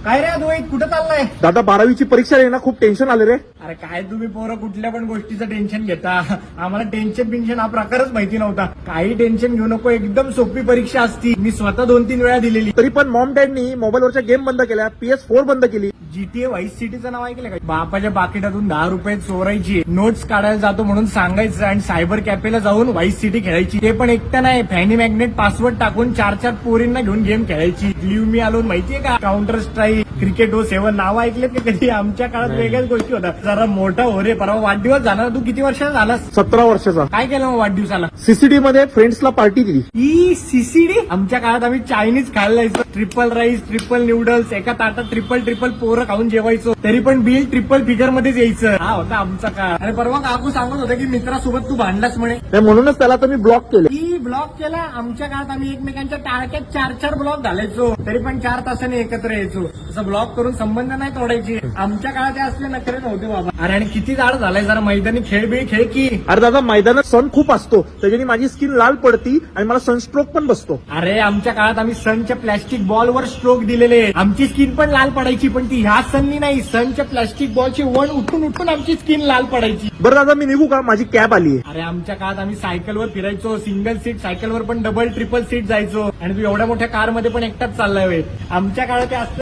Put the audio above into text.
काय रे अद्वैत, कुठं चाललाय? दादा 12वीची परीक्षा आहे ना, खूप टेन्शन आले रे. अरे काय तुम्ही पोरं कुठल्या पण गोष्टीचं टेन्शन घेता. आम्हाला टेन्शन बिन्शन हा प्रकारच माहिती नव्हता. काही टेन्शन घेऊ नको, एकदम सोपी परीक्षा असती. मी स्वतः 2-3 वेळा दिलेली. तरी पण मॉम डॅडनी मोबाईलवरच्या गेम बंद केल्या, PS4 बंद केली. GTA व्हाईस सिटीचं नाव ऐकलं का? बापाच्या पाकिटातून 10 रुपये चोरायची, नोट्स काढायला जातो म्हणून सांगायचं आणि सायबर कॅफेला जाऊन व्हाईस सिटी खेळायची. ते पण एकटं नाही, फॅनी मॅग्नेट पासवर्ड टाकून 4-4 पोरींना घेऊन गेम खेळायची. लिव्ह मी अलोन माहितीये का? काउंटर स्ट्राईक, क्रिकेट ओ 7 नाव ऐकलेत का कधी? आमच्या काळात वेगळ्याच गोष्टी होत्या. जरा मोठा हो रे. परवा वाढदिवस झाला. तू किती वर्षाचा झालास? 17 वर्षाचा. काय केलं मग वाढदिवसाला? सीसीडी मध्ये फ्रेंड्सला पार्टी दिली. ही सीसीडी? आमच्या काळात आम्ही चायनीज खायला जायचो. ट्रिपल राईस, ट्रिपल नूडल्स, एका ताटात ट्रिपल पोरं खाऊन जेवायचो. तरी पण बिल ट्रिपल फिगर मध्येच यायचं. हा होता आमचा काळ. आणि परवा काकू सांगत होता की मित्रासोबत तू भांडलास म्हणे. नाही, म्हणूनच त्याला तर मी ब्लॉक केले. की ब्लॉक केला? आमच्या काळात आम्ही एकमेकांच्या टाळक्यात 4-4 ब्लॉक घालायचो. तरी पण 4 तासाने एकत्र यायचो. असं ब्लॉक करून संबंध नाही तोडायचे. आमच्या काळात हे असले नखरे नव्हते बाबा. अरे आणि किती जाड झालाय, जरा मैदानी खेळ खेळ की. अरे दादा, मैदानात सण खूप असतो, त्याच्याने माझी स्किन लाल पडती आणि मला सनस्ट्रोक पण बसतो. अरे आमच्या काळात आम्ही सनच्या प्लॅस्टिक बॉलवर स्ट्रोक दिलेले. आमची स्किन पण लाल पडायची, पण ती ह्या सननी नाही, सनच्या प्लॅस्टिक बॉलची वन उठून आमची स्किन लाल पडायची. बरं दादा, मी निघू का? माझी कॅब आली आहे. अरे आमच्या काळात आम्ही सायकलवर फिरायचो. सिंगल सीट सायकलवर पण डबल ट्रिपल सीट जायचो. आणि तू एवढ्या मोठ्या कारमध्ये पण एकटाच चाललाय. आमच्या काळात ते असतं.